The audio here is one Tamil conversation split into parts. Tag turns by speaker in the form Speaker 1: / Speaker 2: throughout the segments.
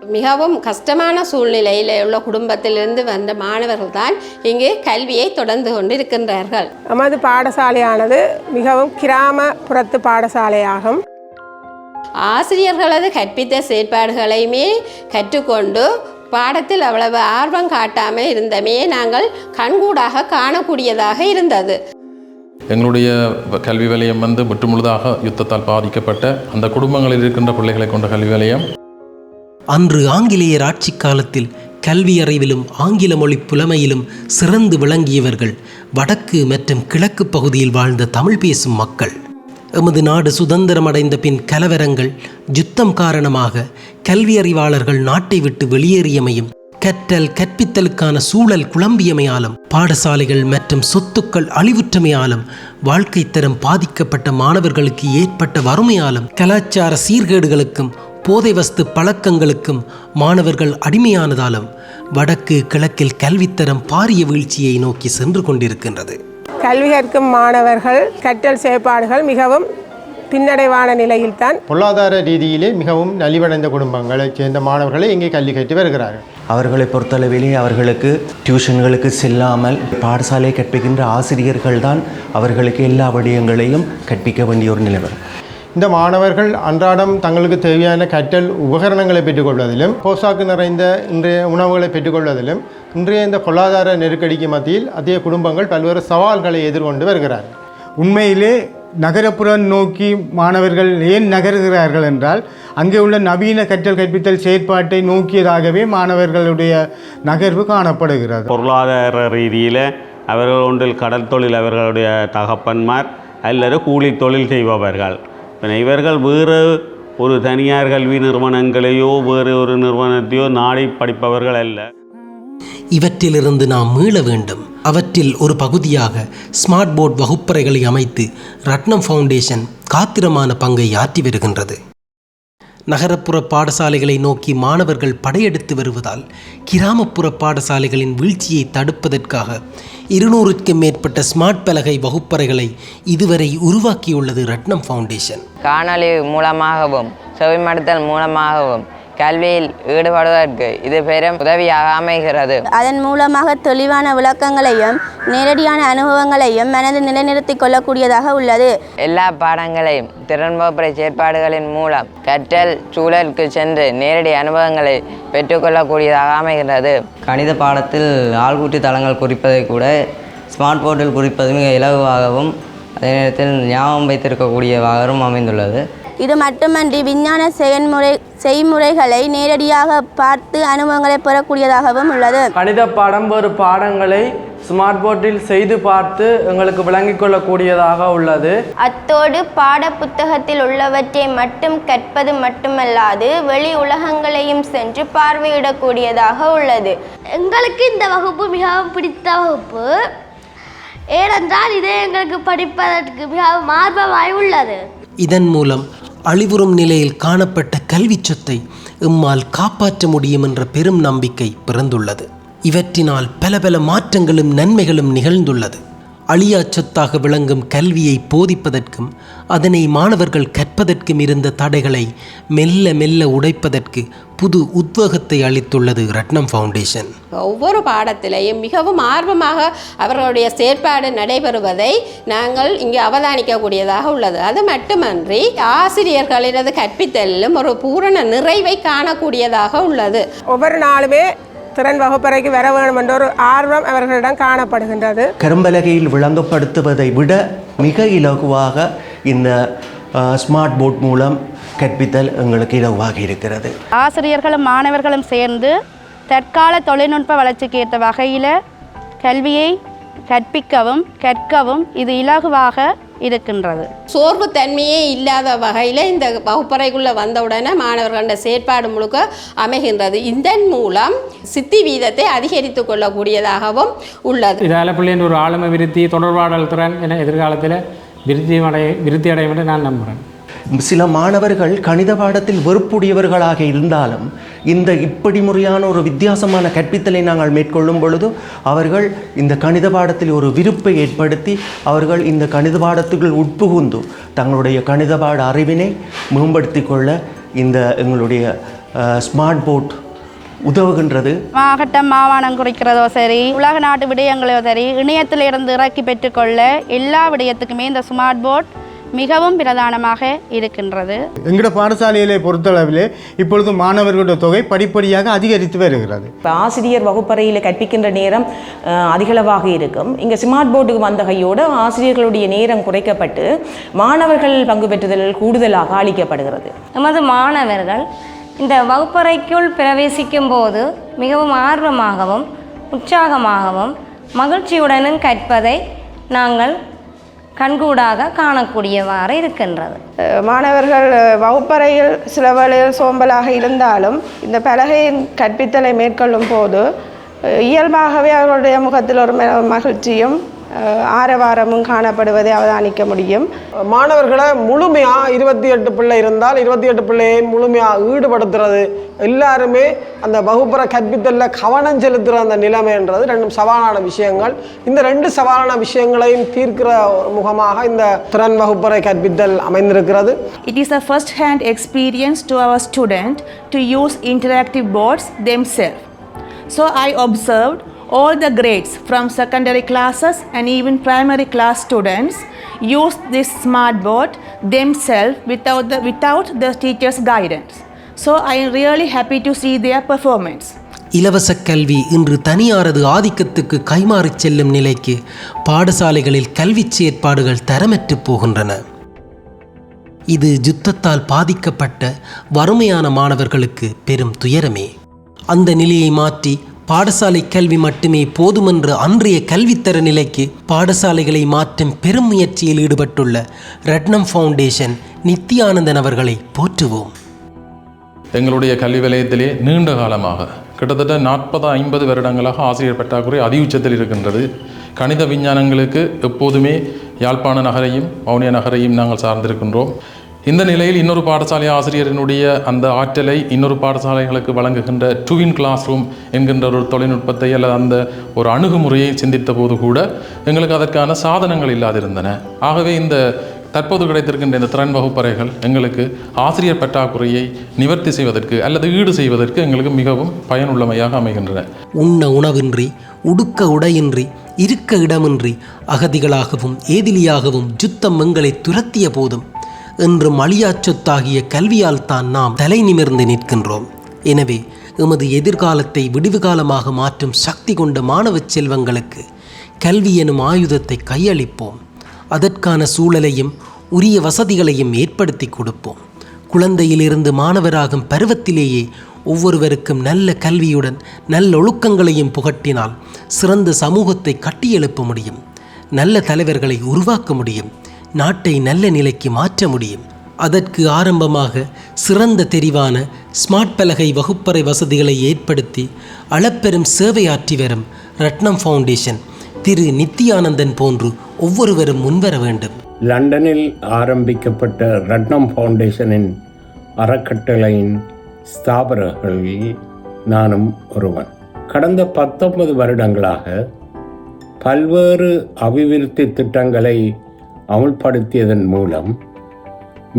Speaker 1: மிகவும் கஷ்டமான சூழ்நிலையில் உள்ள குடும்பத்திலிருந்து வந்த மாணவர்கள் தான் இங்கு கல்வியை தொடர்ந்து கொண்டிருக்கின்றார்கள்.
Speaker 2: நமது பாடசாலையானது மிகவும் கிராமப்புறத்து பாடசாலையாகும்.
Speaker 1: ஆசிரியர்களது கற்பித்த செயற்பாடுகளையுமே கற்றுக்கொண்டு பாடத்தில் அவ்வளவு ஆர்வம் காட்டாமல் இருந்தமே நாங்கள் கண்கூடாக காணக்கூடியதாக இருந்தது.
Speaker 3: எங்களுடைய கல்வி வலயம் முற்றுமுழுதாக யுத்தத்தால் பாதிக்கப்பட்ட அந்த குடும்பங்களில் இருக்கின்ற பிள்ளைகளை கொண்ட கல்வி வலயம்.
Speaker 4: அன்று ஆங்கிலேயர் ஆட்சி காலத்தில் கல்வி அறிவிலும் ஆங்கில மொழி புலமையிலும் சிறந்து விளங்கியவர்கள் வடக்கு மற்றும் கிழக்கு பகுதியில் வாழ்ந்த தமிழ் பேசும் மக்கள். எமது நாடு சுதந்திரமடைந்த பின் கலவரங்கள், யுத்தம் காரணமாக கல்வி அறிவாளர்கள் நாட்டை விட்டு வெளியேறியமையும், கற்றல் கற்பித்தலுக்கான சூழல் குழம்பியமையாலும், பாடசாலைகள் மற்றும் சொத்துக்கள் அழிவுற்றமையாலும், வாழ்க்கை தரம் பாதிக்கப்பட்ட மாணவர்களுக்கு ஏற்பட்ட வறுமையாலும், கலாச்சார சீர்கேடுகளுக்கும் போதை வஸ்து பழக்கங்களுக்கும் மாணவர்கள் அடிமையானதாலும் வடக்கு கிழக்கில் கல்வித்தரம் பாரிய வீழ்ச்சியை நோக்கி சென்று கொண்டிருக்கின்றது.
Speaker 2: கல்வி கற்கும் மாணவர்கள் கற்றல் செயற்பாடுகள் மிகவும் பின்னடைவான நிலையில்தான்.
Speaker 5: பொருளாதார ரீதியிலே மிகவும் நலிவடைந்த குடும்பங்களைச் சேர்ந்த மாணவர்களை இங்கே கல்வி கற்று வருகிறார்கள்.
Speaker 6: அவர்களை பொறுத்தளவிலே அவர்களுக்கு டியூஷன்களுக்கு செல்லாமல் பாடசாலை கற்பிக்கின்ற ஆசிரியர்கள் தான் அவர்களுக்கு எல்லா விடயங்களையும் கற்பிக்க வேண்டிய ஒரு நிலைமை.
Speaker 5: இந்த மாணவர்கள் அன்றாடம் தங்களுக்கு தேவையான கற்றல் உபகரணங்களை பெற்றுக்கொள்வதிலும், போசாக்கு நிறைந்த இன்றைய உணவுகளை பெற்றுக்கொள்வதிலும் இன்றைய இந்த பொருளாதார நெருக்கடிக்கு மத்தியில் அதிக குடும்பங்கள் பல்வேறு சவால்களை எதிர்கொண்டு வருகிறார்கள்.
Speaker 7: உண்மையிலே நகரப்புறம் நோக்கி மாணவர்கள் ஏன் நகர்கிறார்கள் என்றால், அங்கே உள்ள நவீன கற்றல் கற்பித்தல் செயற்பாட்டை நோக்கியதாகவே மாணவர்களுடைய நகர்வு காணப்படுகிறது.
Speaker 8: பொருளாதார ரீதியில் அவர்கள் ஒன்றில் கடல் தொழில் அவர்களுடைய தகப்பன்மார் அல்லது கூலி தொழில் செய்பவர்கள். இவர்கள் வேறு ஒரு தனியார் கல்வி நிறுவனங்களையோ வேறு ஒரு நிறுவனத்தையோ நாடி படிப்பவர்கள் அல்ல.
Speaker 4: இவற்றிலிருந்து நாம் மீள வேண்டும். அவற்றில் ஒரு பகுதியாக ஸ்மார்ட் போர்ட் வகுப்பறைகளை அமைத்து ரட்னம் ஃபவுண்டேஷன் காத்திரமான பங்கை ஆற்றி வருகின்றது. நகரப்புற பாடசாலைகளை நோக்கி மாணவர்கள் படையெடுத்து வருவதால் கிராமப்புற பாடசாலைகளின் வீழ்ச்சியை தடுப்பதற்காக 200க்கும் மேற்பட்ட ஸ்மார்ட் பலகை வகுப்பறைகளை இதுவரை உருவாக்கியுள்ளது ரட்னம் ஃபவுண்டேஷன்.
Speaker 9: காணொலி மூலமாகவும் செவிமடுத்தல் மூலமாகவும் கல்வியில் ஈடுபடுவதற்கு இது பெரும் உதவியாக அமைகிறது.
Speaker 10: அதன் மூலமாக தெளிவான விளக்கங்களையும் நேரடியான அனுபவங்களையும் மனதில் நிலைநிறுத்திக் கொள்ளக்கூடியதாக உள்ளது.
Speaker 9: எல்லா பாடங்களையும் திறன் வகுப்பறை செயற்பாடுகளின் மூலம் கற்றல் சூழலுக்கு சென்று நேரடி அனுபவங்களை பெற்றுக்கொள்ளக்கூடியதாக அமைகிறது.
Speaker 11: கணித பாடத்தில் ஆள்கூட்டி தளங்கள் குறிப்பதை கூட ஸ்மார்ட் போர்டில் குறிப்பது மிக இலகுவாகவும் அதே நேரத்தில் ஞாபகம் வைத்திருக்கக்கூடியவாகவும் அமைந்துள்ளது.
Speaker 10: இது மட்டுமன்றி விஞ்ஞான செய்முறைகளை நேரடியாக பார்த்து அனுபவங்களை பெறக்கூடியதாகவும் உள்ளது.
Speaker 12: கணித பாடம் ஒரு பாடங்களை ஸ்மார்ட் போர்டில் செய்து பார்த்து எங்களுக்கு விளங்கிக் கொள்ளக்கூடியதாக உள்ளது.
Speaker 10: அத்தோடு பாட புத்தகத்தில் உள்ளவற்றை மட்டும் கற்பது மட்டுமல்லாது வெளி உலகங்களையும் சென்று பார்வையிடக்கூடியதாக உள்ளது.
Speaker 13: எங்களுக்கு இந்த வகுப்பு மிகவும் பிடித்த வகுப்பு. ஏனென்றால் இதை எங்களுக்கு படிப்பதற்கு மிகவும் ஆர்வமாய் உள்ளது.
Speaker 4: இதன் மூலம் அழிவுறும் நிலையில் காணப்பட்ட கல்வி சொத்தை எம்மால் காப்பாற்ற முடியும் என்ற பெரும் நம்பிக்கை பிறந்துள்ளது. இவற்றினால் பல பல மாற்றங்களும் நன்மைகளும் நிகழ்ந்துள்ளது. அழியா சொத்தாக விளங்கும் கல்வியை போதிப்பதற்கும் அதனை மாணவர்கள் கற்பதற்கும் இருந்த தடைகளை மெல்ல மெல்ல உடைப்பதற்கு புது உத்வேகத்தை அளித்துள்ளது ரட்னம் ஃபவுண்டேஷன்.
Speaker 1: ஒவ்வொரு பாடத்திலையும் மிகவும் ஆர்வமாக அவர்களுடைய செயற்பாடு நடைபெறுவதை நாங்கள் இங்கு அவதானிக்கக்கூடியதாக உள்ளது. அது மட்டுமன்றி ஆசிரியர்களினது கற்பித்தலிலும் ஒரு பூரண நிறைவை காணக்கூடியதாக உள்ளது.
Speaker 2: ஒவ்வொரு நாளுமே திறன் வகுப்பறைக்கு வர வேண்டும் என்ற ஒரு ஆர்வம் அவர்களிடம் காணப்படுகின்றது.
Speaker 6: கரும்பலகையில் விளங்கப்படுத்துவதை விட மிக இலகுவாக இந்த ஸ்மார்ட் போர்ட் மூலம் கற்பித்தல் எங்களுக்கு இலகுவாக இருக்கிறது.
Speaker 14: ஆசிரியர்களும் மாணவர்களும் சேர்ந்து தற்கால தொழில்நுட்ப வளர்ச்சிக்கு ஏற்ற வகையில் கல்வியை கற்பிக்கவும் கற்கவும் இது இலகுவாக இருக்கின்றது.
Speaker 1: சோர்வு தன்மையே இல்லாத வகையில் இந்த வகுப்பறைக்குள்ளே வந்தவுடனே மாணவர்களோட செயற்பாடு முழுக்க அமைகின்றது. இதன் மூலம் சித்தி வீதத்தை அதிகரித்து கொள்ளக்கூடியதாகவும் உள்ளது.
Speaker 12: இதால் பிள்ளைன்ற ஒரு ஆளுமை விருத்தி தொடர்பாடல் திறன் என எதிர்காலத்தில் விருத்தி அடையும் என்று நான் நம்புகிறேன்.
Speaker 6: சில மாணவர்கள் கணித பாடத்தில் வெறுப்புடையவர்களாக இருந்தாலும் இந்த இப்படி முறையான ஒரு வித்தியாசமான கற்பித்தலை நாங்கள் மேற்கொள்ளும் பொழுது அவர்கள் இந்த கணித பாடத்தில் ஒரு விருப்பை ஏற்படுத்தி அவர்கள் இந்த கணித பாடத்துக்குள் உட்புகுந்து தங்களுடைய கணித பாட அறிவினை மேம்படுத்தி கொள்ள இந்த எங்களுடைய ஸ்மார்ட் போர்ட் உதவுகின்றது.
Speaker 14: மாவட்டம் மாவானம் குறிக்கிறதோ சரி, உலக நாட்டு விடயங்களோ சரி, இணையத்திலிருந்து இறக்கி பெற்றுக்கொள்ள எல்லா விடயத்துக்குமே இந்த ஸ்மார்ட் போர்ட் மிகவும் பிரதானமாக இருக்கின்றது.
Speaker 7: எங்களோட பாடசாலையிலே பொறுத்தளவிலே இப்பொழுது மாணவர்களுடைய தொகை படிப்படியாக அதிகரித்து வருகிறது.
Speaker 15: இப்போ ஆசிரியர் வகுப்பறையில் கற்பிக்கின்ற நேரம் அதிகளவாக இருக்கும். இங்கே ஸ்மார்ட் போர்டுக்கு வந்த கையோடு ஆசிரியர்களுடைய நேரம் குறைக்கப்பட்டு மாணவர்கள் பங்கு பெற்றுதல் கூடுதலாக அளிக்கப்படுகிறது.
Speaker 16: நமது மாணவர்கள் இந்த வகுப்பறைக்குள் பிரவேசிக்கும் போது மிகவும் ஆர்வமாகவும் உற்சாகமாகவும் மகிழ்ச்சியுடனும் கற்பதை நாங்கள் கண்கூடாக காணக்கூடியவாறு இருக்கின்றது.
Speaker 2: மாணவர்கள் வகுப்பறையில் சில வேளையில் சோம்பலாக இருந்தாலும் இந்த பலகையின் கற்பித்தலை மேற்கொள்ளும் போது இயல்பாகவே அவர்களுடைய முகத்தில் ஒரு மகிழ்ச்சியும் ஆரவாரமும் காணப்படுவதை அவதானிக்க முடியும்.
Speaker 17: மாணவர்களை முழுமையாக 28 பிள்ளை இருந்தால் 28 பிள்ளையை முழுமையாக ஈடுபடுத்துறது, எல்லாருமே அந்த வகுப்புற கற்பித்தலில் கவனம் செலுத்துகிற அந்த நிலைமைன்றது ரெண்டும் சவாலான விஷயங்கள். இந்த 2 சவாலான விஷயங்களையும் தீர்க்கிற முகமாக இந்த திறன் வகுப்பறை கற்பித்தல் அமைந்திருக்கிறது.
Speaker 18: It is a first-hand experience to our student to use interactive boards themselves. So I observed all the grades from secondary classes and even primary class students use this smart board themselves without the teacher's guidance. So I am really happy to see their performance.
Speaker 4: இலவச கல்வி இன்று தனியாரது ஆதிக்கத்துக்கு கைமாறிச் செல்லும் நிலைக்கு பாடசாலைகளில் கல்விச் செயற்பாடுகள் தரமற்று போகின்றன. இது யுத்தத்தால் பாதிக்கப்பட்ட வறுமையான மாணவர்களுக்கு பெரும் துயரமே. அந்த நிலையை மாற்றி பாடசாலை கல்வி மட்டுமே போதுமென்ற அன்றைய கல்வித்தர நிலைக்கு பாடசாலைகளை மாற்றும் பெரும் முயற்சியில் ஈடுபட்டுள்ள ரெட்னம் ஃபவுண்டேஷன் நித்யானந்தன் அவர்களை போற்றுவோம்.
Speaker 3: எங்களுடைய கல்வி வலயத்திலே நீண்ட காலமாக கிட்டத்தட்ட 40-50 வருடங்களாக ஆசிரியர் பற்றாக்குறை அதிஉச்சத்தில் இருக்கின்றது. கணித விஞ்ஞானங்களுக்கு எப்போதுமே யாழ்ப்பாண நகரையும் வவுனியா நகரையும் நாங்கள் சார்ந்திருக்கின்றோம். இந்த நிலையில் இன்னொரு பாடசாலை ஆசிரியரினுடைய அந்த ஆற்றலை இன்னொரு பாடசாலைகளுக்கு வழங்குகின்ற ட்வின் கிளாஸ் ரூம் என்கின்ற ஒரு தொழில்நுட்பத்தை அல்லது அந்த ஒரு அணுகுமுறையை சிந்தித்த போது கூட எங்களுக்கு அதற்கான சாதனங்கள் இல்லாதிருந்தன. ஆகவே இந்த தற்போது கிடைத்திருக்கின்ற இந்த திறன் வகுப்பறைகள் எங்களுக்கு ஆசிரியர் பற்றாக்குறையை நிவர்த்தி செய்வதற்கு அல்லது ஈடு செய்வதற்கு எங்களுக்கு மிகவும் பயனுள்ளமையாக அமைகின்றன.
Speaker 4: உண்ண உணவின்றி, உடுக்க உடையின்றி, இருக்க இடமின்றி அகதிகளாகவும் ஏதிலியாகவும் யுத்தம் எங்களை துரத்திய போதும் என்றும் அழியாச் சொத்தாகிய கல்வியால் தான் நாம் தலை நிமிர்ந்து நிற்கின்றோம். எனவே எமது எதிர்காலத்தை விடிவு காலமாக மாற்றும் சக்தி கொண்ட மாணவ செல்வங்களுக்கு கல்வி எனும் ஆயுதத்தை கையளிப்போம். அதற்கான சூழலையும் உரிய வசதிகளையும் ஏற்படுத்தி கொடுப்போம். குழந்தையிலிருந்து மாணவராகும் பருவத்திலேயே ஒவ்வொருவருக்கும் நல்ல கல்வியுடன் நல்லொழுக்கங்களையும் புகட்டினால் சிறந்த சமூகத்தை கட்டியெழுப்ப முடியும், நல்ல தலைவர்களை உருவாக்க முடியும், நாட்டை நல்ல நிலைக்கு மாற்ற முடியும். அதற்கு ஆரம்பமாக சிறந்த தெரிவான ஸ்மார்ட் பலகை வகுப்பறை வசதிகளை ஏற்படுத்தி அளப்பெரும் சேவையாற்றி வரும் ரெட்னம் ஃபவுண்டேஷன் திரு நித்யானந்தன் போன்று ஒவ்வொருவரும் முன்வர வேண்டும்.
Speaker 19: லண்டனில் ஆரம்பிக்கப்பட்ட ரெட்னம் ஃபவுண்டேஷனின் அறக்கட்டளையின் ஸ்தாபகர்களில் நானும் ஒருவன். கடந்த 19 வருடங்களாக பல்வேறு அபிவிருத்தி திட்டங்களை அமுல்படுத்தியதன் மூலம்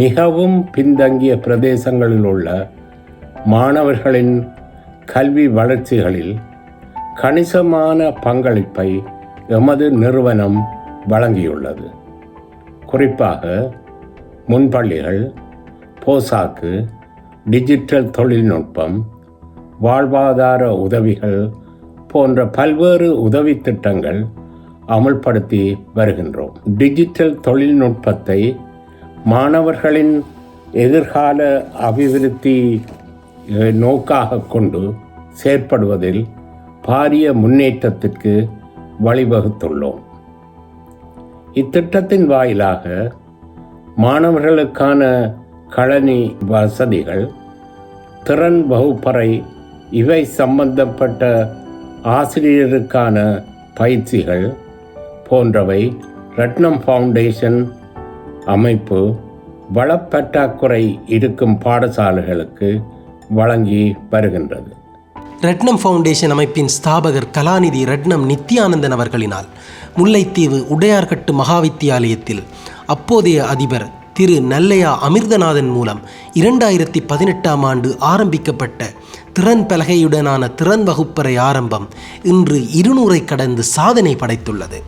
Speaker 19: மிகவும் பின்தங்கிய பிரதேசங்களில் உள்ள மாணவர்களின் கல்வி வளர்ச்சிகளில் கணிசமான பங்களிப்பை எமது நிறுவனம் வழங்கியுள்ளது. குறிப்பாக முன்பள்ளிகள், போசாக்கு, டிஜிட்டல் தொழில்நுட்பம், வாழ்வாதார உதவிகள் போன்ற பல்வேறு உதவி திட்டங்கள் அமுல்படுத்தி வருகின்றோம். டிஜிட்டல் தொழில்நுட்பத்தை மாணவர்களின் எதிர்கால அபிவிருத்தி நோக்காக கொண்டு செயற்படுவதில் பாரிய முன்னேற்றத்திற்கு வழிவகுத்துள்ளோம். இத்திட்டத்தின் வாயிலாக மாணவர்களுக்கான கழனி வசதிகள், திறன் வகுப்பறை, இவை சம்பந்தப்பட்ட ஆசிரியருக்கான பயிற்சிகள் போன்றவை ரெட்னம் ஃபவுண்டேஷன் அமைப்பு வளப்பற்றாக்குறை இருக்கும் பாடசாலைகளுக்கு வழங்கி வருகின்றது.
Speaker 4: ரெட்னம் ஃபவுண்டேஷன் அமைப்பின் ஸ்தாபகர் கலாநிதி ரெட்னம் நித்யானந்தன் அவர்களினால் முல்லைத்தீவு உடையார்கட்டு மகாவித்தியாலயத்தில் அப்போதைய அதிபர் திரு நல்லையா அமிர்தநாதன் மூலம் 2018ஆம் ஆண்டு ஆரம்பிக்கப்பட்ட திறன் பலகையுடனான திறன் வகுப்பறை ஆரம்பம் இன்று 200ஐ கடந்து சாதனை படைத்துள்ளது.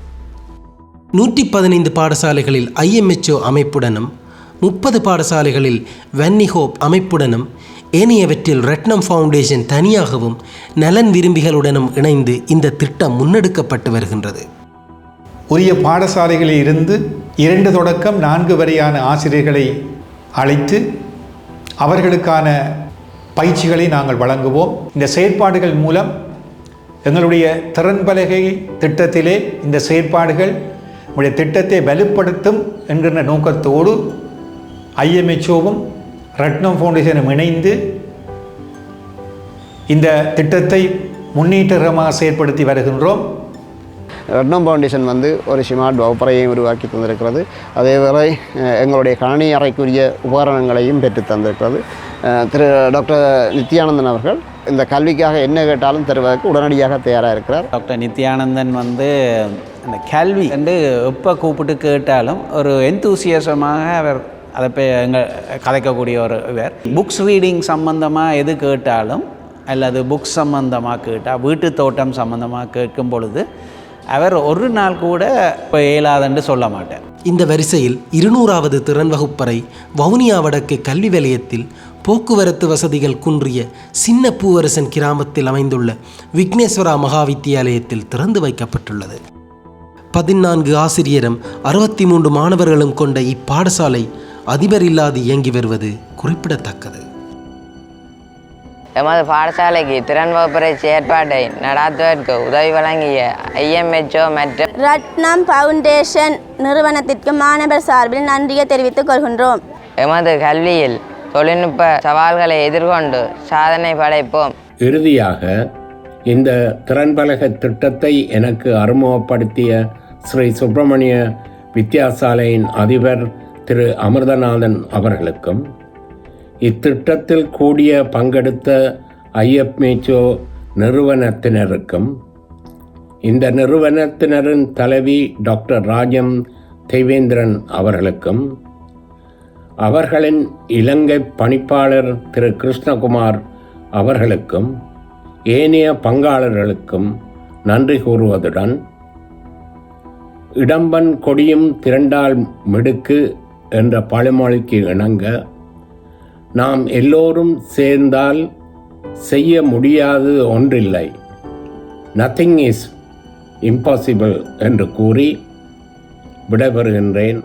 Speaker 4: 115 பாடசாலைகளில் IMHO அமைப்புடனும் 30 பாடசாலைகளில் வன்னிஹோப் அமைப்புடனும் ஏனையவற்றில் ரெட்னம் ஃபவுண்டேஷன் தனியாகவும் நலன் விரும்பிகளுடனும் இணைந்து இந்த திட்டம் முன்னெடுக்கப்பட்டு வருகின்றது.
Speaker 20: உரிய பாடசாலைகளில் இருந்து 2 தொடக்கம் 4 வரையான ஆசிரியர்களை அழைத்து அவர்களுக்கான பயிற்சிகளை நாங்கள் வழங்குவோம். இந்த செயற்பாடுகள் மூலம் எங்களுடைய திறன் பலகை திட்டத்திலே இந்த செயற்பாடுகள் நம்முடைய திட்டத்தை வலுப்படுத்தும் என்கிற நோக்கத்தோடு IMHOவும் ரெட்னம் ஃபவுண்டேஷனும் இணைந்து இந்த திட்டத்தை முன்னேற்றமாக செயற்படுத்தி வருகின்றோம்.
Speaker 21: ரெட்னம் ஃபவுண்டேஷன் ஒரு ஸ்மார்ட் வகுப்பறையை உருவாக்கி தந்திருக்கிறது. அதேவேளை எங்களுடைய கணினி அறைக்குரிய உபகரணங்களையும் பெற்று தந்திருக்கிறது. திரு டாக்டர் நித்யானந்தன் அவர்கள் இந்த கல்விக்காக என்ன கேட்டாலும் தருவதற்கு உடனடியாக தயாராக இருக்கிறார்.
Speaker 22: டாக்டர் நித்யானந்தன் இந்த கல்வி எப்போ கூப்பிட்டு கேட்டாலும் ஒரு எந்தூசியசமாக அவர் அதை எங்கள் கதைக்கக்கூடிய ஒரு இவர். புக்ஸ் ரீடிங் சம்பந்தமாக எது கேட்டாலும் அல்லது புக்ஸ் சம்பந்தமாக கேட்டால் வீட்டு தோட்டம் சம்பந்தமாக கேட்கும் பொழுது அவர் ஒரு நாள் கூட இப்போ இயலாதென்று சொல்ல மாட்டார்.
Speaker 4: இந்த வரிசையில் 200வது திறன் வகுப்பறை வவுனியா வடக்கு கல்வி வலயத்தில் போக்குவரத்து வசதிகள் குன்றிய சின்ன பூவரசன் கிராமத்தில் அமைந்துள்ள விக்னேஸ்வரா மகா வித்தியாலயத்தில் திறந்து வைக்கப்பட்டுள்ளது. 14 ஆசிரியரும் 63 மாணவர்களும் கொண்ட இப்பாடசாலை அதிபர் இல்லாது இயங்கி வருவது குறிப்பிடத்தக்கது.
Speaker 9: எமது பாடசாலைக்கு திறன் வகுப்பறை செயற்பாட்டை நடாத்துவதற்கு உதவி வழங்கிய IMHO மற்றும்
Speaker 10: ரட்னம் ஃபவுண்டேஷன் நிறுவனத்திற்கு மாணவர் சார்பில் நன்றியை தெரிவித்துக் கொள்கின்றோம்.
Speaker 9: எமது கல்வியில் தொழில்நுட்ப சவால்களை எதிர்கொண்டு சாதனை படைப்போம்.
Speaker 19: இறுதியாக இந்த திறன்பலக திட்டத்தை எனக்கு அறிமுகப்படுத்திய ஸ்ரீ சுப்பிரமணிய வித்தியாசாலையின் அதிபர் திரு அமிர்தநாதன் அவர்களுக்கும் இத்திட்டத்தில் கூடிய பங்கெடுத்த IMHO நிறுவனத்தினருக்கும் இந்த நிறுவனத்தினரின் தலைவி டாக்டர் ராஜம் தேவேந்திரன் அவர்களுக்கும் அவர்களின் இலங்கை பணிப்பாளர் திரு கிருஷ்ணகுமார் அவர்களுக்கும் ஏனைய பங்காளர்களுக்கும் நன்றி கூறுவதுடன் இடம்பன் கொடியும் திரண்டால் மிடுக்கு என்ற பழமொழிக்கு இணங்க நாம் எல்லோரும் சேர்ந்தால் செய்ய முடியாது ஒன்றில்லை, நத்திங் இஸ் இம்பாசிபிள் என்று கூறி விடைபெறுகின்றேன்.